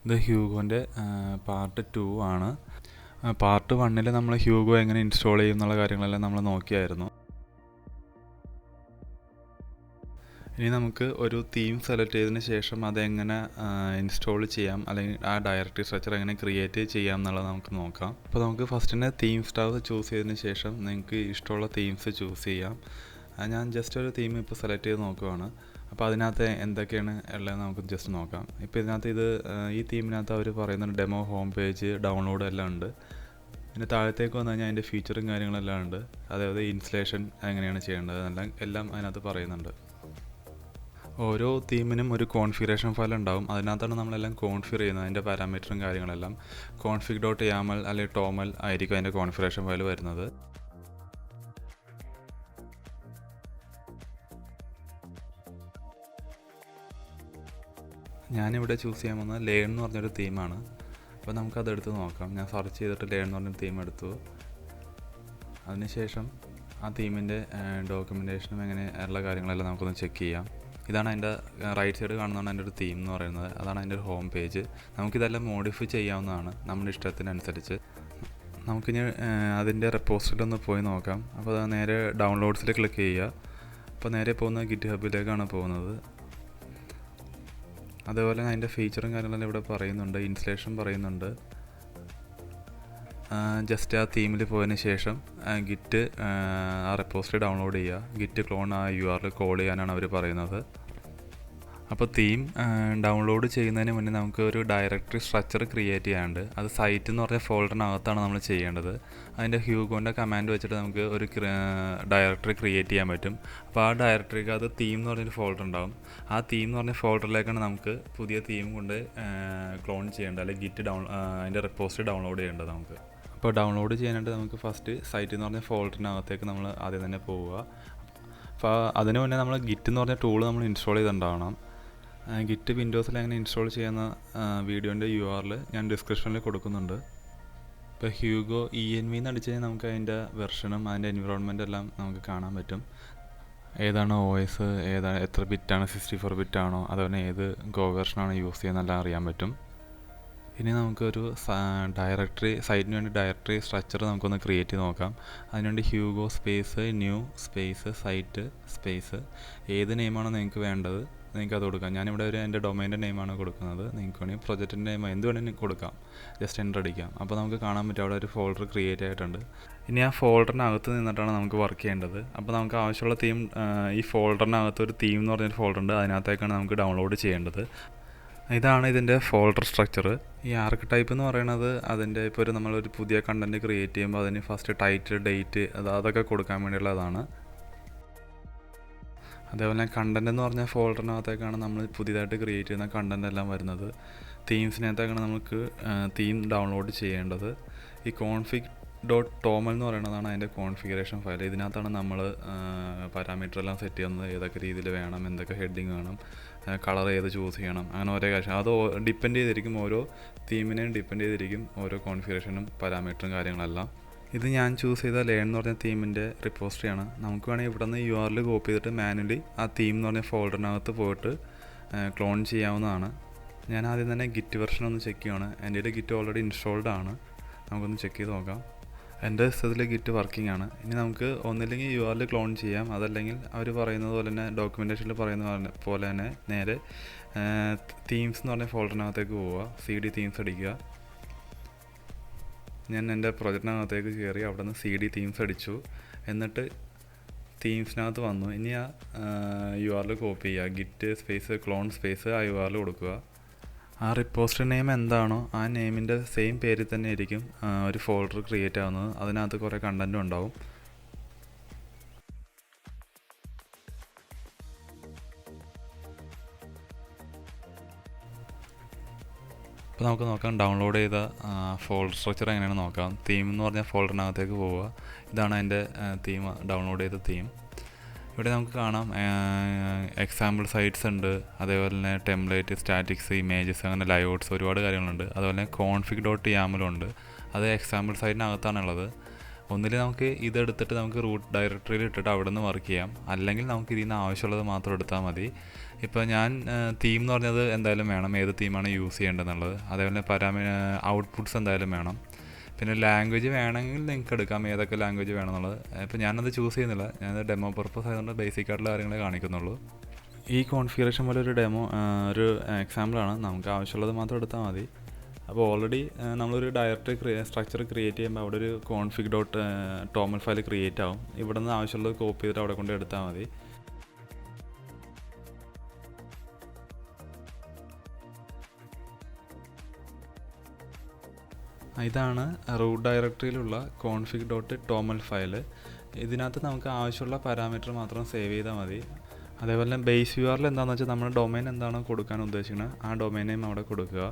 ഇത് ഹ്യൂഗോൻ്റെ പാർട്ട് 2 ആണ്. പാർട്ട് 1 നമ്മൾ ഹ്യൂഗോ എങ്ങനെ ഇൻസ്റ്റാൾ ചെയ്യും എന്നുള്ള കാര്യങ്ങളെല്ലാം നമ്മൾ നോക്കിയായിരുന്നു. ഇനി നമുക്ക് ഒരു തീം സെലക്ട് ചെയ്തതിന് ശേഷം അതെങ്ങനെ ഇൻസ്റ്റാൾ ചെയ്യാം, അല്ലെങ്കിൽ ആ ഡയറക്ടറി സ്ട്രക്ചർ എങ്ങനെ ക്രിയേറ്റ് ചെയ്യാം എന്നുള്ളത് നമുക്ക് നോക്കാം. അപ്പോൾ നമുക്ക് ഫസ്റ്റ് തന്നെ തീം സ്റ്റാർ ചൂസ് ചെയ്തതിന് ശേഷം നിങ്ങൾക്ക് ഇഷ്ടമുള്ള തീംസ് ചൂസ് ചെയ്യാം. ഞാൻ ജസ്റ്റ് ഒരു തീം ഇപ്പോൾ സെലക്ട് ചെയ്ത് നോക്കുകയാണ്. അപ്പോൾ അതിനകത്ത് എന്തൊക്കെയാണ് ഉള്ളതെന്ന് നമുക്ക് ജസ്റ്റ് നോക്കാം. ഇപ്പോൾ ഇതിനകത്ത് ഈ തീമിനകത്ത് അവർ പറയുന്നുണ്ട് ഡെമോ ഹോം പേജ് ഡൗൺലോഡ് എല്ലാം ഉണ്ട്. പിന്നെ താഴത്തേക്ക് വന്നു കഴിഞ്ഞാൽ അതിൻ്റെ ഫീച്ചറും കാര്യങ്ങളെല്ലാം ഉണ്ട്. അതായത് ഇൻസ്റ്റലേഷൻ എങ്ങനെയാണ് ചെയ്യേണ്ടത് എല്ലാം അതിനകത്ത് പറയുന്നുണ്ട്. ഓരോ തീമിനും ഒരു കോൺഫിഗറേഷൻ ഫയൽ ഉണ്ടാവും. അതിനകത്താണ് നമ്മളെല്ലാം കോൺഫിഗർ ചെയ്യുന്നത്. അതിൻ്റെ പാരാമീറ്ററും കാര്യങ്ങളെല്ലാം config.yaml അല്ലെങ്കിൽ toml ആയിരിക്കും അതിൻ്റെ കോൺഫിഗറേഷൻ ഫയൽ വരുന്നത്. ഞാനിവിടെ ചൂസ് ചെയ്യാൻ പോകുന്നത് ലേൺ എന്ന് പറഞ്ഞൊരു തീമാണ്. അപ്പോൾ നമുക്കതെടുത്ത് നോക്കാം. ഞാൻ സെർച്ച് ചെയ്തിട്ട് ലേൺ എന്ന് പറഞ്ഞൊരു തീം എടുത്തു. അതിനുശേഷം ആ തീമിൻ്റെ ഡോക്യുമെൻറ്റേഷനും എങ്ങനെ ഉള്ള കാര്യങ്ങളെല്ലാം നമുക്കൊന്ന് ചെക്ക് ചെയ്യാം. ഇതാണ് അതിൻ്റെ റൈറ്റ് സൈഡ് കാണുന്നതാണ് അതിൻ്റെ ഒരു തീം എന്ന് പറയുന്നത്. അതാണ് അതിൻ്റെ ഒരു ഹോം പേജ്. നമുക്കിതെല്ലാം മോഡിഫൈ ചെയ്യാവുന്നതാണ് നമ്മുടെ ഇഷ്ടത്തിനനുസരിച്ച്. നമുക്കിനി അതിൻ്റെ റെപ്പോസിറ്ററിലൊന്ന് പോയി നോക്കാം. അപ്പോൾ അത് നേരെ ഡൗൺലോഡ്സിൽ ക്ലിക്ക് ചെയ്യുക. അപ്പോൾ നേരെ പോകുന്നത് ഗിറ്റ് ഹബിലേക്കാണ് പോകുന്നത്. അതേപോലെ അതിൻ്റെ ഫീച്ചറും കാര്യങ്ങളെല്ലാം ഇവിടെ പറയുന്നുണ്ട്. ഇൻസ്റ്റലേഷൻ പറയുന്നുണ്ട്. ജസ്റ്റ് ആ തീമിൽ പോയതിന് ശേഷം ഗിറ്റ് ആ റെപ്പോസിറ്ററി ഡൗൺലോഡ് ചെയ്യുക. ഗിറ്റ് ക്ലോൺ ആ URL കോൾ ചെയ്യാനാണ് അവർ പറയുന്നത്. അപ്പോൾ തീം ഡൗൺലോഡ് ചെയ്യുന്നതിന് മുന്നേ നമുക്ക് ഒരു ഡയറക്ടറി സ്ട്രക്ചർ ക്രിയേറ്റ് ചെയ്യാനുണ്ട്. അത് സൈറ്റ് എന്ന് പറഞ്ഞ ഫോൾഡറിനകത്താണ് നമ്മൾ ചെയ്യേണ്ടത്. അതിൻ്റെ ഹ്യൂഗോൻ്റെ കമാൻഡ് വെച്ചിട്ട് നമുക്ക് ഒരു ഡയറക്ടറി ക്രിയേറ്റ് ചെയ്യാൻ പറ്റും. അപ്പോൾ ആ ഡയറക്ടറിക്ക് അത് തീം എന്ന് പറഞ്ഞൊരു ഫോൾഡർ ഉണ്ടാകും. ആ തീം എന്ന് പറഞ്ഞ ഫോൾഡറിലേക്കാണ് നമുക്ക് പുതിയ തീം കൊണ്ട് ക്ലോൺ ചെയ്യേണ്ടത്, അല്ലെങ്കിൽ ഗിറ്റ് അതിൻ്റെ റെപ്പോസിറ്ററി ഡൗൺലോഡ് ചെയ്യേണ്ടത് നമുക്ക്. അപ്പോൾ ഡൗൺലോഡ് ചെയ്യാനായിട്ട് നമുക്ക് ഫസ്റ്റ് സൈറ്റ് എന്ന് പറഞ്ഞ ഫോൾഡറിനകത്തേക്ക് നമ്മൾ ആദ്യം തന്നെ പോവുക. അപ്പോൾ അതിന് മുന്നേ നമ്മൾ ഗിറ്റ് എന്ന് പറഞ്ഞ ടൂൾ നമ്മൾ ഇൻസ്റ്റാൾ ചെയ്തിട്ടുണ്ടാവണം. ഗിറ്റ് വിൻഡോസിൽ എങ്ങനെ ഇൻസ്റ്റാൾ ചെയ്യുന്ന വീഡിയോൻ്റെ URL ഞാൻ ഡിസ്ക്രിപ്ഷനിൽ കൊടുക്കുന്നുണ്ട്. ഇപ്പോൾ ഹ്യൂഗോ ENV എന്ന് അടിച്ച് കഴിഞ്ഞാൽ നമുക്ക് അതിൻ്റെ വെർഷനും അതിൻ്റെ എൻവിറോൺമെൻ്റ് എല്ലാം നമുക്ക് കാണാൻ പറ്റും. ഏതാണ് OS, എത്ര ബിറ്റാണ്, 64 ബിറ്റാണോ, അതുപോലെ ഏത് ഗോ വെർഷനാണ് യൂസ് ചെയ്യുന്നതെല്ലാം അറിയാൻ പറ്റും. ഇനി നമുക്കൊരു സൈറ്റിന് വേണ്ടി ഡയറക്ടറി സ്ട്രക്ചർ നമുക്കൊന്ന് ക്രിയേറ്റ് ചെയ്ത് നോക്കാം. അതിനുവേണ്ടി Hugo space new space site space ഏത് നെയിമാണോ നിങ്ങൾക്ക് വേണ്ടത് നിങ്ങൾക്ക് അത് കൊടുക്കാം. ഞാനിവിടെ എൻ്റെ ഡൊമൈൻ്റെ നെയിമാണ് കൊടുക്കുന്നത്. നിങ്ങൾക്ക് വേണമെങ്കിൽ പ്രൊജക്റ്റിൻ്റെ നെയിം എന്ത് വേണമെങ്കിലും കൊടുക്കാം. ജസ്റ്റ് എൻ്റർ അടിക്കാം. അപ്പോൾ നമുക്ക് കാണാൻ പറ്റും അവിടെ ഒരു ഫോൾഡർ ക്രിയേറ്റ് ആയിട്ടുണ്ട്. ഇനി ആ ഫോൾഡറിനകത്ത് നിന്നിട്ടാണ് നമുക്ക് വർക്ക് ചെയ്യേണ്ടത്. അപ്പോൾ നമുക്ക് ആവശ്യമുള്ള തീം ഈ ഫോൾഡറിനകത്ത് ഒരു തീം എന്ന് പറഞ്ഞൊരു ഫോൾഡർ ഉണ്ട്. അതിനകത്തേക്കാണ് നമുക്ക് ഡൗൺലോഡ് ചെയ്യേണ്ടത്. ഇതാണ് ഇതിൻ്റെ ഫോൾഡർ സ്ട്രക്ചർ. ഈ ആർക്ക് ടൈപ്പ് എന്ന് പറയുന്നത് അതിൻ്റെ ഇപ്പോൾ നമ്മളൊരു പുതിയ കണ്ടൻറ്റ് ക്രിയേറ്റ് ചെയ്യുമ്പോൾ അതിന് ഫസ്റ്റ് ടൈറ്റിൽ, ഡേറ്റ് അതൊക്കെ കൊടുക്കാൻ വേണ്ടിയുള്ളതാണ്. അതേപോലെ കണ്ടൻറ്റ് എന്ന് പറഞ്ഞ ഫോൾഡറിനകത്തേക്കാണ് നമ്മൾ പുതിയതായിട്ട് ക്രിയേറ്റ് ചെയ്യുന്ന കണ്ടൻറ്റ് എല്ലാം വരുന്നത്. തീംസിനകത്തേക്കാണ് നമുക്ക് തീം ഡൗൺലോഡ് ചെയ്യേണ്ടത്. ഈ config.toml എന്ന് പറയുന്നതാണ് അതിൻ്റെ കോൺഫിഗറേഷൻ ഫയൽ. ഇതിനകത്താണ് നമ്മൾ പാരാമീറ്റർ എല്ലാം സെറ്റ് ചെയ്യുന്നത്. ഏതൊക്കെ രീതിയിൽ വേണം, എന്തൊക്കെ ഹെഡിങ് വേണം, കളർ ഏത് ചൂസ് ചെയ്യണം, അങ്ങനെ ഓരോ കാര്യം. അത് ഡിപ്പെൻഡ് ചെയ്തിരിക്കും, ഓരോ തീമിനെയും ഡിപ്പെൻഡ് ചെയ്തിരിക്കും ഓരോ കോൺഫിഗറേഷനും പാരാമീറ്ററും കാര്യങ്ങളെല്ലാം. ഇത് ഞാൻ ചൂസ് ചെയ്ത ലേൺ എന്ന് പറഞ്ഞ തീമിൻ്റെ റിപ്പോസിറ്ററിയാണ്. നമുക്ക് വേണമെങ്കിൽ ഇവിടെ നിന്ന് URL കോപ്പി ചെയ്തിട്ട് മാനുവലി ആ തീം എന്ന് പറഞ്ഞ ഫോൾഡറിനകത്ത് പോയിട്ട് ക്ലോൺ ചെയ്യാവുന്നതാണ്. ഞാൻ ആദ്യം തന്നെ ഗിറ്റ് വെർഷൻ ഒന്ന് ചെക്ക് ചെയ്യുകയാണ്. എൻ്റെ ഗിറ്റ് ഓൾറെഡി ഇൻസ്റ്റാൾഡ് ആണ്. നമുക്കൊന്ന് ചെക്ക് ചെയ്ത് നോക്കാം. എൻ്റെ സിസ്റ്റത്തിൽ ഗിറ്റ് വർക്കിംഗ് ആണ്. ഇനി നമുക്ക് ഒന്നില്ലെങ്കിൽ URL ക്ലോൺ ചെയ്യാം, അതല്ലെങ്കിൽ അവർ പറയുന്നത് പോലെ തന്നെ ഡോക്യുമെൻറ്റേഷനിൽ പറയുന്ന പോലെ തന്നെ നേരെ തീംസ് എന്ന് പറഞ്ഞ ഫോൾഡറിനകത്തേക്ക് പോവുക. CD തീംസ് അടിക്കുക. ഞാൻ എൻ്റെ പ്രൊജക്റ്റിനകത്തേക്ക് കയറി അവിടെ നിന്ന് CD തീംസ് അടിച്ചു. എന്നിട്ട് തീംസിനകത്ത് വന്നു. ഇനി ആ URL കോപ്പി ചെയ്യുക. ഗിറ്റ് സ്പേസ് ക്ലോൺ സ്പേസ് ആ URL കൊടുക്കുക. ആ റിപ്പോസിറ്ററി നെയിം എന്താണോ ആ നെയിമിൻ്റെ സെയിം പേരിൽ തന്നെ ആയിരിക്കും ഒരു ഫോൾഡർ ക്രിയേറ്റ് ആവുന്നത്. അതിനകത്ത് കുറേ കണ്ടൻറ്റും ഉണ്ടാവും. അപ്പോൾ നമുക്ക് നോക്കാം ഡൗൺലോഡ് ചെയ്ത ഫോൾഡർ സ്ട്രക്ചർ എങ്ങനെയാണ് നോക്കാം. തീം എന്ന് പറഞ്ഞ ഫോൾഡറിനകത്തേക്ക് പോവുക. ഇതാണ് അതിൻ്റെ തീം, ഡൗൺലോഡ് ചെയ്ത തീം. ഇവിടെ നമുക്ക് കാണാം എക്സാമ്പിൾ സൈറ്റ്സ് ഉണ്ട്, അതേപോലെ തന്നെ ടെംപ്ലേറ്റ്, സ്റ്റാറ്റിക്സ്, ഇമേജസ്, അങ്ങനെ ലൈഔട്ട്സ്, ഒരുപാട് കാര്യങ്ങളുണ്ട്. അതുപോലെ config.yaml ഉണ്ട്. അത് എക്സാമ്പിൾ സൈറ്റിനകത്താണുള്ളത്. ഒന്നിൽ നമുക്ക് ഇതെടുത്തിട്ട് നമുക്ക് റൂട്ട് ഡയറക്ടറിയിൽ ഇട്ടിട്ട് അവിടെ നിന്ന് വർക്ക് ചെയ്യാം, അല്ലെങ്കിൽ നമുക്ക് ഇതിൽ നിന്ന് ആവശ്യമുള്ളത് മാത്രം എടുത്താൽ മതി. ഇപ്പോൾ ഞാൻ തീം എന്ന് പറഞ്ഞത് എന്തായാലും വേണം, ഏത് തീമാണ് യൂസ് ചെയ്യേണ്ടതെന്നുള്ളത്. അതേപോലെ ഔട്ട്പുട്ട്സ് എന്തായാലും വേണം. പിന്നെ ലാംഗ്വേജ് വേണമെങ്കിൽ നിങ്ങൾക്ക് എടുക്കാം, ഏതൊക്കെ ലാംഗ്വേജ് വേണമെന്നുള്ളത്. ഇപ്പോൾ ഞാനത് ചൂസ് ചെയ്യുന്നില്ല, ഞാനത് ഡെമോ പർപ്പസ് ആയതുകൊണ്ട് ബേസിക് ആയിട്ടുള്ള കാര്യങ്ങളെ കാണിക്കുന്നുള്ളൂ. ഈ കോൺഫിഗറേഷൻ പോലെ ഒരു ഒരു എക്സാമ്പിളാണ്, നമുക്ക് ആവശ്യമുള്ളത് മാത്രം എടുത്താൽ മതി. അപ്പോൾ ഓൾറെഡി നമ്മളൊരു ഡയറക്ടറി സ്ട്രക്ചർ ക്രിയേറ്റ് ചെയ്യുമ്പോൾ അവിടെ ഒരു കോൺഫിഗ് ഡോട്ട് ടോമൽ ഫയൽ ക്രിയേറ്റ് ആവും. ഇവിടെ നിന്ന് ആവശ്യമുള്ളത് കോപ്പി ചെയ്തിട്ട് അവിടെ കൊണ്ട് എടുത്താൽ മതി. ഇതാണ് റൂട്ട് ഡയറക്ടറിയിലുള്ള കോൺഫിഗ് ഡോട്ട് ടോമൽ ഫയൽ. ഇതിനകത്ത് നമുക്ക് ആവശ്യമുള്ള പാരാമീറ്റർ മാത്രം സേവ് ചെയ്താൽ മതി. അതേപോലെ ബേസ് യു ആറിൽ എന്താണെന്ന് വെച്ചാൽ നമ്മുടെ ഡൊമൈൻ എന്താണോ കൊടുക്കാൻ ഉദ്ദേശിക്കുന്നത് ആ ഡൊമൈൻ നെയിം അവിടെ കൊടുക്കുക.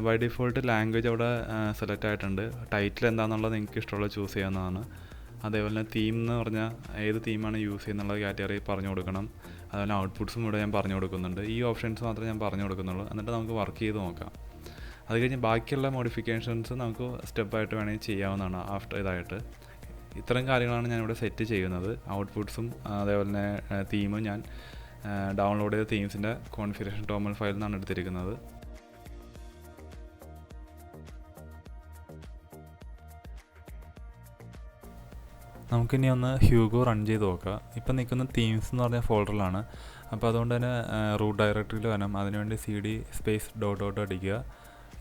ബൈ ഡിഫോൾട്ട് ലാംഗ്വേജ് അവിടെ സെലക്ട് ആയിട്ടുണ്ട്. ടൈറ്റിൽ എന്താണെന്നുള്ളത് നിങ്ങൾക്ക് ഇഷ്ടമുള്ള ചൂസ് ചെയ്യാവുന്നതാണ്. അതേപോലെ തീം എന്ന് പറഞ്ഞാൽ ഏത് തീമാണ് യൂസ് ചെയ്യുന്നുള്ള കാറ്റഗറി പറഞ്ഞു കൊടുക്കണം. അതുപോലെ ഔട്ട്പുട്ട്സും ഇവിടെ ഞാൻ പറഞ്ഞു കൊടുക്കുന്നുണ്ട്. ഈ ഓപ്ഷൻസ് മാത്രമേ ഞാൻ പറഞ്ഞു കൊടുക്കുന്നുള്ളൂ. എന്നിട്ട് നമുക്ക് വർക്ക് ചെയ്ത് നോക്കാം. അത് കഴിഞ്ഞ് ബാക്കിയുള്ള മോഡിഫിക്കേഷൻസ് നമുക്ക് സ്റ്റെപ്പായിട്ട് വേണമെങ്കിൽ ചെയ്യാവുന്നതാണ് ഇതായിട്ട്. ഇത്തരം കാര്യങ്ങളാണ് ഞാനിവിടെ സെറ്റ് ചെയ്യുന്നത്. ഔട്ട്പുട്ട്സും അതേപോലെ തന്നെ തീമും ഞാൻ ഡൗൺലോഡ് ചെയ്ത തീംസിൻ്റെ കോൺഫിഗറേഷൻ ടോമൽ ഫയലിൽ നിന്നാണ് എടുത്തിരിക്കുന്നത്. നമുക്കിനി ഒന്ന് ഹ്യൂഗോ റൺ ചെയ്ത് നോക്കാം. ഇപ്പം നിൽക്കുന്ന തീംസ് എന്ന് പറഞ്ഞ ഫോൾഡറിലാണ്. അപ്പോൾ അതുകൊണ്ട് തന്നെ റൂട്ട് ഡയറക്ടറിയിൽ വരണം. അതിനുവേണ്ടി CD സ്പേസ് ഡോട്ട് അടിക്കുക.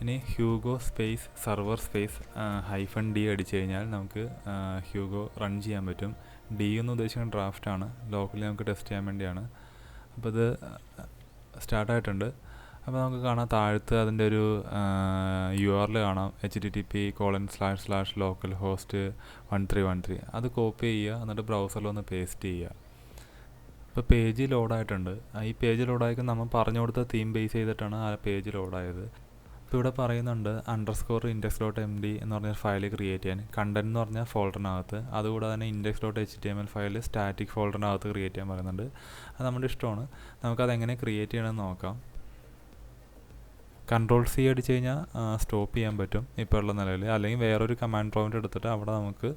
ഇനി Hugo space server space -d അടിച്ചു കഴിഞ്ഞാൽ നമുക്ക് ഹ്യൂഗോ റൺ ചെയ്യാൻ പറ്റും. D എന്ന് ഉദ്ദേശിക്കുന്ന ഡ്രാഫ്റ്റാണ്, ലോക്കലി നമുക്ക് ടെസ്റ്റ് ചെയ്യാൻ വേണ്ടിയാണ്. അപ്പോൾ ഇത് സ്റ്റാർട്ടായിട്ടുണ്ട്. അപ്പോൾ നമുക്ക് കാണാം താഴത്ത് അതിൻ്റെ ഒരു URL കാണാം, http://localhost1313. അത് കോപ്പി ചെയ്യുക, എന്നിട്ട് ബ്രൗസറിൽ ഒന്ന് പേസ്റ്റ് ചെയ്യുക. ഇപ്പോൾ പേജ് ലോഡായിട്ടുണ്ട്. ഈ പേജ് ലോഡായിരിക്കും നമ്മൾ പറഞ്ഞു കൊടുത്ത തീം ബേസ് ചെയ്തിട്ടാണ് ആ പേജ് ലോഡായത്. ഇപ്പോൾ ഇവിടെ പറയുന്നുണ്ട് _index.md എന്ന് പറഞ്ഞ ഫയൽ ക്രിയേറ്റ് ചെയ്യാൻ. കണ്ടന്റ് എന്ന് പറഞ്ഞാൽ ഫോൾഡറിനകത്ത്, അതുകൂടാതെ തന്നെ index.html ഫയൽ സ്റ്റാറ്റിക് ഫോൾഡറിനകത്ത് ക്രിയേറ്റ് ചെയ്യാൻ പറയുന്നുണ്ട്. അത് നമ്മുടെ ഇഷ്ടമാണ്. നമുക്കതെങ്ങനെ ക്രിയേറ്റ് ചെയ്യണമെന്ന് നോക്കാം. Ctrl+C അടിച്ച് കഴിഞ്ഞാൽ സ്റ്റോപ്പ് ചെയ്യാൻ പറ്റും ഇപ്പോൾ ഉള്ള നിലയിൽ, അല്ലെങ്കിൽ വേറൊരു കമാൻഡ് പ്രോംപ്റ്റ് എടുത്തിട്ട് അവിടെ നമുക്ക്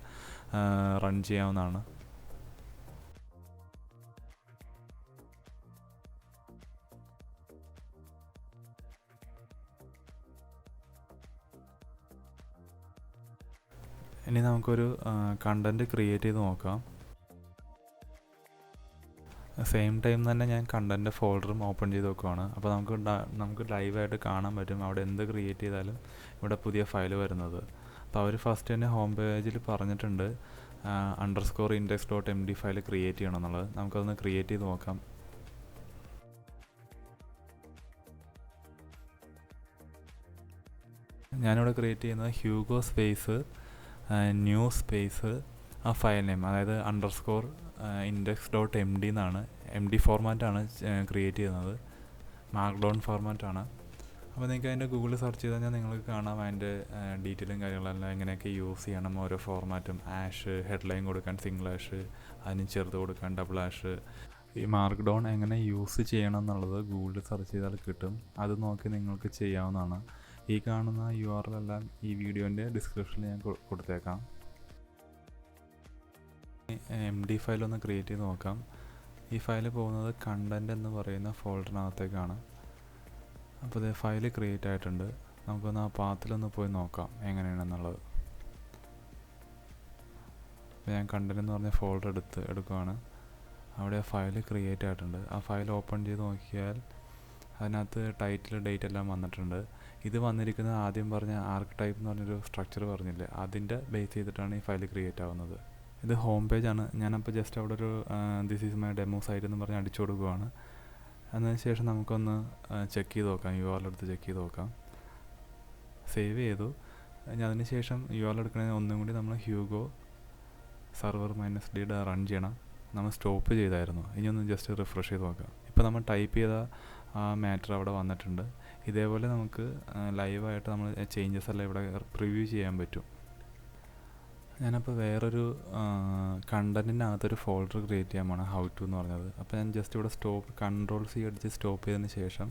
റൺ ചെയ്യാവുന്നതാണ്. ഇനി നമുക്കൊരു കണ്ടൻറ്റ് ക്രിയേറ്റ് ചെയ്ത് നോക്കാം. സെയിം ടൈം തന്നെ ഞാൻ കണ്ടൻറ്റ് ഫോൾഡറും ഓപ്പൺ ചെയ്ത് വെക്കുവാണ്. അപ്പോൾ നമുക്ക് ലൈവായിട്ട് കാണാൻ പറ്റും അവിടെ എന്ത് ക്രിയേറ്റ് ചെയ്താലും ഇവിടെ പുതിയ ഫയൽ വരുന്നത്. അപ്പോൾ അവർ ഫസ്റ്റ് തന്നെ ഹോം പേജിൽ പറഞ്ഞിട്ടുണ്ട് _index.md ഫയൽ ക്രിയേറ്റ് ചെയ്യണം എന്നുള്ളത്. നമുക്കതൊന്ന് ക്രിയേറ്റ് ചെയ്ത് നോക്കാം. ഞാനിവിടെ ക്രിയേറ്റ് ചെയ്യുന്നത് ഹ്യൂഗോ സ്പേസ് ന്യൂ സ്പേസ് ആ ഫയൽ നെയിം, അതായത് _index.md എന്നാണ്. MD ഫോർമാറ്റാണ് ക്രിയേറ്റ് ചെയ്യുന്നത്, മാർക്ക്ഡൗൺ ഫോർമാറ്റാണ്. അപ്പോൾ നിങ്ങൾക്ക് അതിൻ്റെ ഗൂഗിളിൽ സെർച്ച് ചെയ്ത് കഴിഞ്ഞാൽ നിങ്ങൾക്ക് കാണാം അതിൻ്റെ ഡീറ്റെയിലും കാര്യങ്ങളെല്ലാം എങ്ങനെയൊക്കെ യൂസ് ചെയ്യണം, ഓരോ ഫോർമാറ്റും. ഹെഡ്ലൈൻ കൊടുക്കാൻ #, അതിന് ചെറുത് കൊടുക്കാൻ #. ഈ മാർക്ക്ഡൗൺ എങ്ങനെ യൂസ് ചെയ്യണം എന്നുള്ളത് ഗൂഗിളിൽ സെർച്ച് ചെയ്താൽ കിട്ടും. അത് നോക്കി നിങ്ങൾക്ക് ചെയ്യാവുന്നതാണ്. ഈ കാണുന്ന URL എല്ലാം ഈ വീഡിയോൻ്റെ ഡിസ്ക്രിപ്ഷനിൽ ഞാൻ കൊടുത്തേക്കാം. MD ഫയൽ ഒന്ന് ക്രിയേറ്റ് ചെയ്ത് നോക്കാം. ഈ ഫയൽ പോകുന്നത് കണ്ടൻറ്റ് എന്ന് പറയുന്ന ഫോൾഡറിനകത്തേക്കാണ്. അപ്പോൾ ഇത് ഫയൽ ക്രിയേറ്റ് ആയിട്ടുണ്ട്. നമുക്കൊന്ന് ആ പാത്തിലൊന്ന് പോയി നോക്കാം എങ്ങനെയാണെന്നുള്ളത്. അപ്പോൾ ഞാൻ കണ്ടൻറ്റ് എന്ന് പറഞ്ഞ ഫോൾഡർ എടുക്കുകയാണ്. അവിടെ ആ ഫയൽ ക്രിയേറ്റ് ആയിട്ടുണ്ട്. ആ ഫയൽ ഓപ്പൺ ചെയ്ത് നോക്കിയാൽ അതിനകത്ത് ടൈറ്റിൽ ഡേറ്റ് എല്ലാം വന്നിട്ടുണ്ട്. ഇത് വന്നിരിക്കുന്നത് ആദ്യം പറഞ്ഞ ആർക്ക് ടൈപ്പ് എന്ന് പറഞ്ഞൊരു സ്ട്രക്ചർ പറഞ്ഞില്ലേ, അതിൻ്റെ ബേസ് ചെയ്തിട്ടാണ് ഈ ഫയൽ ക്രിയേറ്റ് ആവുന്നത്. ഇത് ഹോം പേജാണ്. ഞാനപ്പോൾ ജസ്റ്റ് അവിടെ ഒരു this is my demo site എന്ന് പറഞ്ഞ് അടിച്ചു കൊടുക്കുകയാണ്. അതിനുശേഷം നമുക്കൊന്ന് ചെക്ക് ചെയ്ത് നോക്കാം, URL എടുത്ത് ചെക്ക് ചെയ്ത് നോക്കാം. സേവ് ചെയ്തു. അതിനുശേഷം URL എടുക്കണമെങ്കിൽ ഒന്നും കൂടി നമ്മൾ ഹ്യൂഗോ സർവർ -d റൺ ചെയ്യണം. നമ്മൾ സ്റ്റോപ്പ് ചെയ്തായിരുന്നു. ഇനി ഒന്ന് ജസ്റ്റ് റിഫ്രഷ് ചെയ്ത് നോക്കാം. ഇപ്പോൾ നമ്മൾ ടൈപ്പ് ചെയ്ത ആ മാറ്റർ അവിടെ വന്നിട്ടുണ്ട്. ഇതേപോലെ നമുക്ക് ലൈവായിട്ട് നമ്മൾ ചേഞ്ചസ് എല്ലാം ഇവിടെ പ്രിവ്യൂ ചെയ്യാൻ പറ്റും. ഞാനപ്പോൾ വേറൊരു കണ്ടൻറ്റിനകത്തൊരു ഫോൾഡർ ക്രിയേറ്റ് ചെയ്യാൻ പോകണം, how to എന്ന് പറഞ്ഞത്. അപ്പോൾ ഞാൻ ജസ്റ്റ് ഇവിടെ Ctrl+C അടിച്ച് സ്റ്റോപ്പ് ചെയ്തതിന് ശേഷം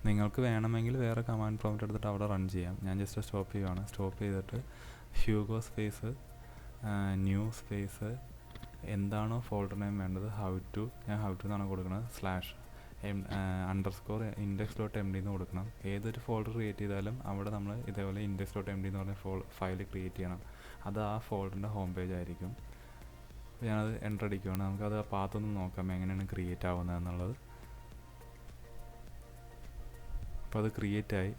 നിങ്ങൾക്ക് വേണമെങ്കിൽ വേറെ കമാൻഡ് പ്രോംപ്റ്റ് എടുത്തിട്ട് അവിടെ റൺ ചെയ്യാം. ഞാൻ ജസ്റ്റ് സ്റ്റോപ്പ് ചെയ്യുകയാണ്. സ്റ്റോപ്പ് ചെയ്തിട്ട് ഹ്യൂഗോ സ്പേസ് ന്യൂ സ്പേസ് എന്താണോ ഫോൾഡർ നെയിം വേണ്ടത് ഞാൻ ഹൗ ടു എന്നാണ് കൊടുക്കുന്നത് /_index.md എന്ന് കൊടുക്കണം. ഏതൊരു ഫോൾഡർ ക്രിയേറ്റ് ചെയ്താലും അവിടെ നമ്മൾ ഇതേപോലെ index.md എന്ന് പറഞ്ഞ ഫയൽ ക്രിയേറ്റ് ചെയ്യണം. അത് ആ ഫോൾഡറിൻ്റെ ഹോം പേജ് ആയിരിക്കും. അപ്പോൾ ഞാനത് എൻ്റർ അടിക്കുകയാണ്. നമുക്കത് ആ പാത്തൊന്ന് നോക്കാം എങ്ങനെയാണ് ക്രിയേറ്റ് ആവുന്നത് എന്നുള്ളത്. അപ്പോൾ അത് ക്രിയേറ്റായി.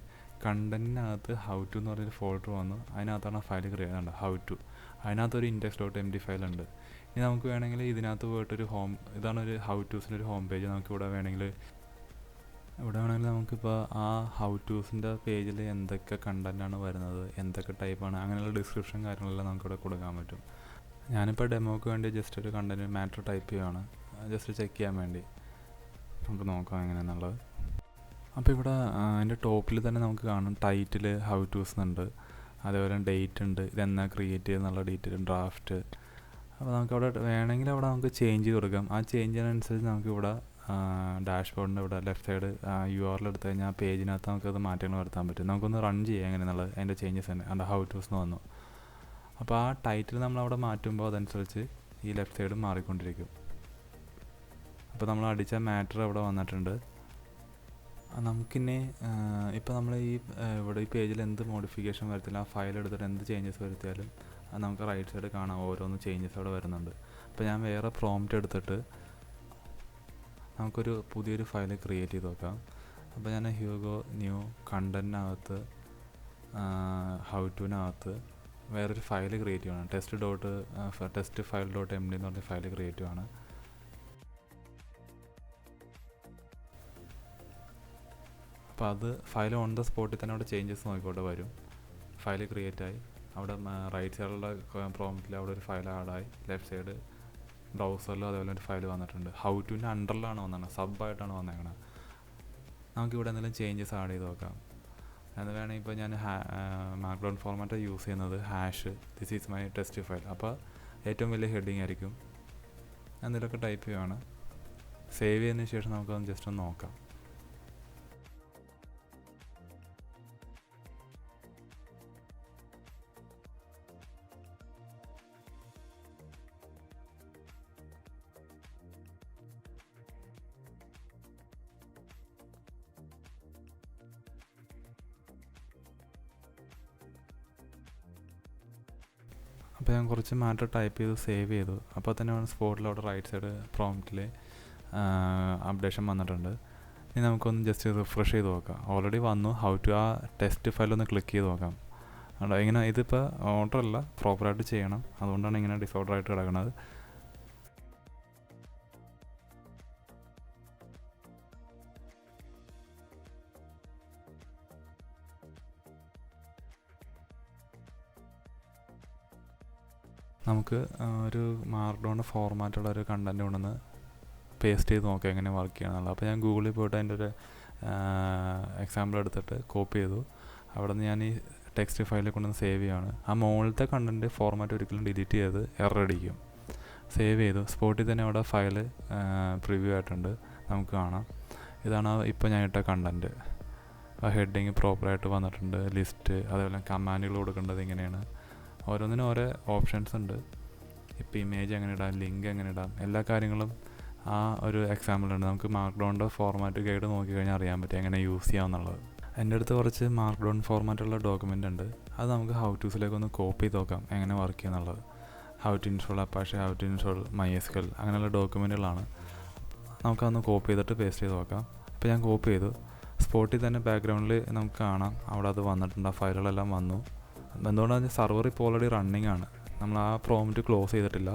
കണ്ടൻറ്റിനകത്ത് ഹൗ ടു എന്ന് പറഞ്ഞൊരു ഫോൾഡർ വന്നു. അതിനകത്താണ് ആ ഫയൽ ക്രിയേറ്റ് ചെയ്യുന്നത്. ഹൗ ടു അതിനകത്തൊരു index.md ഫയൽ ഉണ്ട്. ഇനി നമുക്ക് വേണമെങ്കിൽ ഇതിനകത്ത് പോയിട്ടൊരു ഇതാണ് ഒരു ഹൗ ടൂസിൻ്റെ ഒരു ഹോം പേജ്. നമുക്ക് ഇവിടെ വേണമെങ്കിൽ നമുക്കിപ്പോൾ ആ ഹൗ ടൂസിൻ്റെ പേജിൽ എന്തൊക്കെ കണ്ടൻറ്റാണ് വരുന്നത്, എന്തൊക്കെ ടൈപ്പാണ്, അങ്ങനെയുള്ള ഡിസ്ക്രിപ്ഷൻ കാര്യങ്ങളെല്ലാം നമുക്കിവിടെ കൊടുക്കാൻ പറ്റും. ഞാനിപ്പോൾ ഡെമോക്ക് വേണ്ടി ജസ്റ്റ് ഒരു കണ്ടൻറ്റ് മാറ്റർ ടൈപ്പ് ചെയ്യുകയാണ്, ജസ്റ്റ് ചെക്ക് ചെയ്യാൻ വേണ്ടി. നമുക്ക് നോക്കാം എങ്ങനെയാണെന്നുള്ളത്. അപ്പോൾ ഇവിടെ അതിൻ്റെ ടോപ്പിൽ തന്നെ നമുക്ക് കാണും ടൈറ്റിൽ ഹൗ ടൂസ് എന്നുണ്ട്, അതേപോലെ ഡേറ്റ് ഉണ്ട്, ഇതെന്നാ ക്രിയേറ്റ് ചെയ്യുന്നുള്ള ഡീറ്റെയിൽ, ഡ്രാഫ്റ്റ്. അപ്പോൾ നമുക്കവിടെ വേണമെങ്കിൽ അവിടെ നമുക്ക് ചേഞ്ച് ചെയ്ത് കൊടുക്കാം. ആ ചേഞ്ച് ചെയ്യുന്നതനുസരിച്ച് നമുക്കിവിടെ ഡാഷ്ബോർഡിൻ്റെ ഇവിടെ ലെഫ്റ്റ് സൈഡ് URL എടുത്തു കഴിഞ്ഞാൽ ആ പേജിനകത്ത് നമുക്കത് മാറ്റങ്ങൾ വരുത്താൻ പറ്റും. നമുക്കൊന്ന് റൺ ചെയ്യാം എങ്ങനെയെന്നുള്ളത്. അതിൻ്റെ ചേഞ്ചസ് തന്നെ അതിൻ്റെ ഹൗ ടൂസ് എന്ന് വന്നു. അപ്പോൾ ആ ടൈറ്റിൽ നമ്മളവിടെ മാറ്റുമ്പോൾ അതനുസരിച്ച് ഈ ലെഫ്റ്റ് സൈഡ് മാറിക്കൊണ്ടിരിക്കും. അപ്പോൾ നമ്മൾ അടിച്ച മാറ്റർ അവിടെ വന്നിട്ടുണ്ട്. നമുക്കിന്നെ ഇപ്പോൾ നമ്മൾ ഇവിടെ ഈ പേജിൽ എന്ത് മോഡിഫിക്കേഷൻ വരുത്തില്ല, ആ ഫയൽ എടുത്തിട്ട് എന്ത് ചേഞ്ചസ് വരുത്തിയാലും അത് നമുക്ക് റൈറ്റ് സൈഡ് കാണാം, ഓരോന്ന് ചേഞ്ചസ് അവിടെ വരുന്നുണ്ട്. അപ്പോൾ ഞാൻ വേറെ പ്രോംപ്റ്റ് എടുത്തിട്ട് നമുക്കൊരു പുതിയൊരു ഫയൽ ക്രിയേറ്റ് ചെയ്ത് നോക്കാം. അപ്പോൾ ഞാൻ ഹ്യൂഗോ ന്യൂ കണ്ടൻറ്റിനകത്ത് ഹൗ ടുവിനകത്ത് വേറൊരു ഫയൽ ക്രിയേറ്റ് ചെയ്യണം. ടെസ്റ്റ് file.md എന്ന് പറഞ്ഞ ഫയൽ ക്രിയേറ്റ് ചെയ്യണം. അപ്പോൾ അത് ഫയൽ ഓൺ ദ സ്പോട്ടിൽ തന്നെ അവിടെ ചേഞ്ചസ് നോക്കിക്കോട്ടെ വരും. ഫയൽ ക്രിയേറ്റ് ആയി. അവിടെ റൈറ്റ് സൈഡിലുള്ള പ്രോംപ്റ്റിൽ അവിടെ ഒരു ഫയൽ ആഡായി. ലെഫ്റ്റ് സൈഡ് ബ്രൗസറിൽ അതേപോലെ ഒരു ഫയൽ വന്നിട്ടുണ്ട്. ഹൗ ടുവിൻ്റെ അണ്ടറിലാണ് വന്നത്, സബായിട്ടാണ് വന്നേക്കണത്. നമുക്കിവിടെ എന്തെങ്കിലും ചേഞ്ചസ് ആഡ് ചെയ്ത് നോക്കാം. അത് വേണമെങ്കിൽ ഇപ്പോൾ ഞാൻ മാർക്ക്ഡൗൺ ഫോർമാറ്റ് യൂസ് ചെയ്യുന്നത് #this is my test file. അപ്പോൾ ഏറ്റവും വലിയ ഹെഡിങ് ആയിരിക്കും. എന്തെങ്കിലുമൊക്കെ ടൈപ്പ് ചെയ്യുകയാണ്. സേവ് ചെയ്തതിന് ശേഷം നമുക്കത് ജസ്റ്റ് ഒന്ന് നോക്കാം. അപ്പോൾ ഞാൻ കുറച്ച് മാറ്റർ ടൈപ്പ് ചെയ്ത് സേവ് ചെയ്തു. അപ്പോൾ തന്നെ സ്പോട്ടിൽ അവിടെ റൈറ്റ് സൈഡ് പ്രോംപ്റ്റിൽ അപ്ഡേഷൻ വന്നിട്ടുണ്ട്. ഇനി നമുക്കൊന്ന് ജസ്റ്റ് റിഫ്രഷ് ചെയ്ത് നോക്കാം. ഓൾറെഡി വന്നു. ഹൗ ടു ആ ടെസ്റ്റ് ഫയൽ ഒന്ന് ക്ലിക്ക് ചെയ്ത് നോക്കാം. ഇങ്ങനെ ഇതിപ്പോൾ ഓർഡർ അല്ല, പ്രോപ്പറായിട്ട് ചെയ്യണം. അതുകൊണ്ടാണ് ഇങ്ങനെ ഡിസോർഡർ ആയിട്ട് കിടക്കുന്നത്. നമുക്ക് ഒരു മാർക്ക്ഡൗൺ ഫോർമാറ്റുള്ള ഒരു കണ്ടൻറ്റ് കൊണ്ടുവന്ന് പേസ്റ്റ് ചെയ്ത് നോക്കാം എങ്ങനെ വർക്ക് ചെയ്യണമെന്നുള്ളത്. അപ്പോൾ ഞാൻ ഗൂഗിളിൽ പോയിട്ട് അതിൻ്റെ ഒരു എക്സാമ്പിൾ എടുത്തിട്ട് കോപ്പി ചെയ്തു. അവിടെ നിന്ന് ഞാൻ ഈ ടെക്സ്റ്റ് ഫയലിൽ കൊണ്ടുവന്ന് സേവ് ചെയ്യുകയാണ്. ആ മുകളിലത്തെ കണ്ടൻറ്റ് ഫോർമാറ്റ് ഒരിക്കലും ഡിലീറ്റ് ചെയ്ത് എറർ അടിക്കും. സേവ് ചെയ്തു. സ്പോട്ടിൽ തന്നെ അവിടെ ഫയൽ പ്രിവ്യൂ ആയിട്ടുണ്ട്, നമുക്ക് കാണാം. ഇതാണ് ഇപ്പോൾ ഞാൻ ഇട്ട കണ്ടൻറ്റ്. ആ ഹെഡിങ് പ്രോപ്പറായിട്ട് വന്നിട്ടുണ്ട്. ലിസ്റ്റ്, അതേപോലെ കമാൻഡുകൾ കൊടുക്കേണ്ടത് ഇങ്ങനെയാണ്. ഓരോന്നിനും ഓരോ ഓപ്ഷൻസ് ഉണ്ട്. ഇപ്പോൾ ഇമേജ് എങ്ങനെ ഇടാം, ലിങ്ക് എങ്ങനെ ഇടാം, എല്ലാ കാര്യങ്ങളും ആ ഒരു എക്സാമ്പിളുണ്ട്. നമുക്ക് മാർക്ക്ഡൗണിൻ്റെ ഫോർമാറ്റ് ഗൈഡ് നോക്കിക്കഴിഞ്ഞാൽ അറിയാൻ പറ്റും എങ്ങനെ യൂസ് ചെയ്യാമെന്നുള്ളത്. എൻ്റെ അടുത്ത് കുറച്ച് മാർക്ക്ഡൗൺ ഫോർമാറ്റുള്ള ഡോക്യുമെൻ്റ് ഉണ്ട്. അത് നമുക്ക് ഹൗ ടൂസിലേക്ക് ഒന്ന് കോപ്പി ചെയ്ത് നോക്കാം എങ്ങനെ വർക്ക് ചെയ്യുന്നുള്ളത്. How to install Apache, how to install MySQL, അങ്ങനെയുള്ള ഡോക്യുമെൻറ്റുകളാണ്. നമുക്കതൊന്ന് കോപ്പി ചെയ്തിട്ട് പേസ്റ്റ് ചെയ്ത് നോക്കാം. ഇപ്പോൾ ഞാൻ കോപ്പി ചെയ്തു. സ്പോട്ടിൽ തന്നെ ബാക്ക്ഗ്രൗണ്ടിൽ നമുക്ക് കാണാം അവിടെ അത് വന്നിട്ടുണ്ട്. ആ ഫയലുകളെല്ലാം വന്നു. എന്തുകൊണ്ടാണെന്ന് സർവർ ഇപ്പോൾ ഓൾറെഡി റണ്ണിങ് ആണ്. നമ്മൾ ആ പ്രോംപ്റ്റ് ക്ലോസ് ചെയ്തിട്ടില്ല.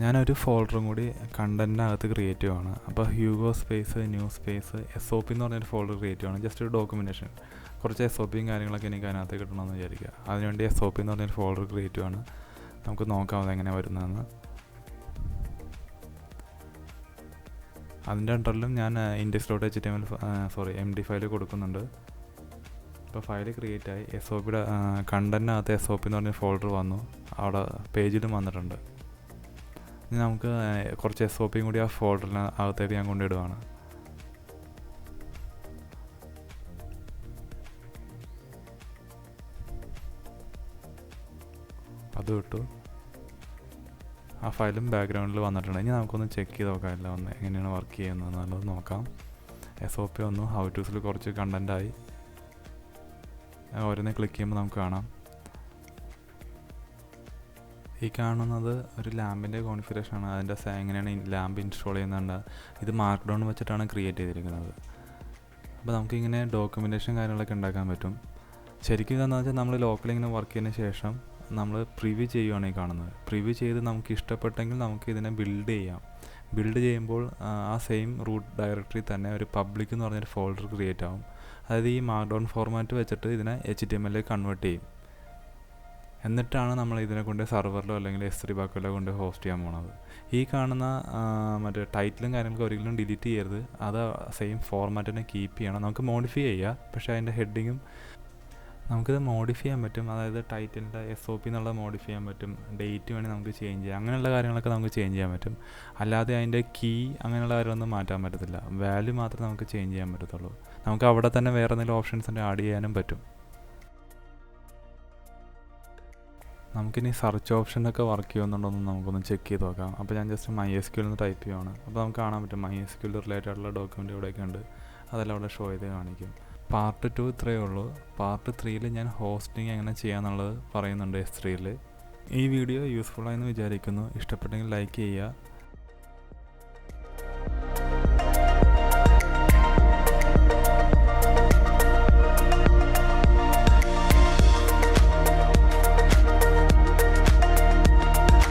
ഞാനൊരു ഫോൾഡറും കൂടി കണ്ടൻറ്റിനകത്ത് ക്രിയേറ്റ് ചെയ്യുവാണ്. അപ്പോൾ Hugo space new space SOP എന്ന് പറഞ്ഞൊരു ഫോൾഡർ ക്രിയേറ്റ് ചെയ്യുവാണ്. ജസ്റ്റ് ഒരു ഡോക്യുമെൻറ്റേഷൻ, കുറച്ച് SOPയും കാര്യങ്ങളൊക്കെ എനിക്ക് അതിനകത്ത് കിട്ടണമെന്ന് വിചാരിക്കുക. അതിനുവേണ്ടി SOP എന്ന് പറഞ്ഞൊരു ഫോൾഡർ ക്രിയേറ്റ് ചെയ്യുവാണ്. നമുക്ക് നോക്കാം അതെങ്ങനെ വരുന്നതെന്ന്. അതിൻ്റെ അണ്ടറിലും ഞാൻ index.html MD ഫയൽ കൊടുക്കുന്നുണ്ട്. ഇപ്പോൾ ഫയൽ ക്രിയേറ്റ് ആയി. SOPയുടെ കണ്ടൻറ്റിനകത്ത് SOP എന്ന് പറഞ്ഞ ഫോൾഡർ വന്നു. അവിടെ പേജിലും വന്നിട്ടുണ്ട്. ഇനി നമുക്ക് കുറച്ച് SOPയും കൂടി ആ ഫോൾഡറിന് അകത്തേക്ക് ഞാൻ കൊണ്ടിടുകയാണ്. അത് ഇട്ടു. ആ ഫയലും ബാക്ക്ഗ്രൗണ്ടിൽ വന്നിട്ടുണ്ട്. ഇനി നമുക്കൊന്ന് ചെക്ക് ചെയ്ത് നോക്കാം എല്ലാം ഒന്ന് എങ്ങനെയാണ് വർക്ക് ചെയ്യുന്നത് എന്നുള്ളത് നോക്കാം. SOP വന്നു, ഹൗ ടൂസിൽ കുറച്ച് കണ്ടൻറ്റായി. ഓരോന്ന് ക്ലിക്ക് ചെയ്യുമ്പോൾ നമുക്ക് കാണാം. ഈ കാണുന്നത് ഒരു ലാമ്പിൻ്റെ കോൺഫിഗറേഷനാണ്. അതിൻ്റെ എങ്ങനെയാണ് ലാമ്പ് ഇൻസ്റ്റാൾ ചെയ്യുന്നുണ്ട്. ഇത് മാർക്ക് ഡൗൺ വെച്ചിട്ടാണ് ക്രിയേറ്റ് ചെയ്തിരിക്കുന്നത്. അപ്പോൾ നമുക്കിങ്ങനെ ഡോക്യുമെൻറ്റേഷൻ കാര്യങ്ങളൊക്കെ ഉണ്ടാക്കാൻ പറ്റും. ശരിക്കും ഇതെന്ന് വെച്ചാൽ നമ്മൾ ലോക്കലിൽ ഇങ്ങനെ വർക്ക് ചെയ്തതിന് ശേഷം നമ്മൾ പ്രിവ്യൂ ചെയ്യുകയാണ് ഈ കാണുന്നത്. പ്രിവ്യൂ ചെയ്ത് നമുക്ക് ഇഷ്ടപ്പെട്ടെങ്കിൽ നമുക്ക് ഇതിനെ ബിൽഡ് ചെയ്യാം. ബിൽഡ് ചെയ്യുമ്പോൾ ആ സെയിം റൂട്ട് ഡയറക്ടറി തന്നെ ഒരു പബ്ലിക് എന്ന് പറഞ്ഞൊരു ഫോൾഡർ ക്രിയേറ്റ് ആവും. അതായത് ഈ മാർക്ക് ഡൗൺ ഫോർമാറ്റ് വെച്ചിട്ട് ഇതിനെ HTML കൺവേർട്ട് ചെയ്യും. എന്നിട്ടാണ് നമ്മൾ ഇതിനെ കൊണ്ട് സെർവറിലോ അല്ലെങ്കിൽ S3 ബാക്കിലോ കൊണ്ട് ഹോസ്റ്റ് ചെയ്യാൻ പോണത്. ഈ കാണുന്ന മറ്റേ ടൈറ്റിലും കാര്യങ്ങളൊക്കെ ഒരിക്കലും ഡിലീറ്റ് ചെയ്യരുത്. അത് സെയിം ഫോർമാറ്റിനെ കീപ്പ് ചെയ്യണം. നമുക്ക് മോഡിഫൈ ചെയ്യാം, പക്ഷേ അതിൻ്റെ ഹെഡിങ്ങും നമുക്കിത് മോഡിഫൈ ചെയ്യാൻ പറ്റും. അതായത് ടൈറ്റിലിൻ്റെ SOP എന്നുള്ളത് മോഡിഫൈ ചെയ്യാൻ പറ്റും. ഡേറ്റ് വേണമെങ്കിൽ നമുക്ക് ചേഞ്ച് ചെയ്യാം. അങ്ങനെയുള്ള കാര്യങ്ങളൊക്കെ നമുക്ക് ചേഞ്ച് ചെയ്യാൻ പറ്റും. അല്ലാതെ അതിൻ്റെ കീ അങ്ങനെയുള്ള കാര്യമൊന്നും മാറ്റാൻ പറ്റത്തില്ല. വാല്യൂ മാത്രമേ നമുക്ക് ചേഞ്ച് ചെയ്യാൻ പറ്റത്തുള്ളൂ. നമുക്ക് അവിടെ തന്നെ വേറെ എന്തെങ്കിലും ഓപ്ഷൻസ് ആഡ് ചെയ്യാനും പറ്റും. നമുക്കിനി സെർച്ച് ഓപ്ഷനൊക്കെ വർക്ക് ചെയ്യുന്നുണ്ടോയെന്ന് നമുക്കൊന്ന് ചെക്ക് ചെയ്ത് നോക്കാം. അപ്പോൾ ഞാൻ ജസ്റ്റ് MySQL എന്ന് ടൈപ്പ് ചെയ്യുകയാണ്. അപ്പോൾ നമുക്ക് കാണാൻ പറ്റും MySQL റിലേറ്റഡ് ആയിട്ടുള്ള ഡോക്യുമെൻ്റ് ഇവിടെയൊക്കെ ഉണ്ട്. അതെല്ലാം അവിടെ ഷോ ചെയ്ത് കാണിക്കും. Part 2 ഇത്രയേ ഉള്ളൂ. Part 3 ഞാൻ ഹോസ്റ്റിംഗ് എങ്ങനെ ചെയ്യാന്നുള്ളത് പറയുന്നുണ്ട് S3. ഈ വീഡിയോ യൂസ്ഫുൾ ആയെന്ന് വിചാരിക്കുന്നു. ഇഷ്ടപ്പെട്ടെങ്കിൽ ലൈക്ക് ചെയ്യുക.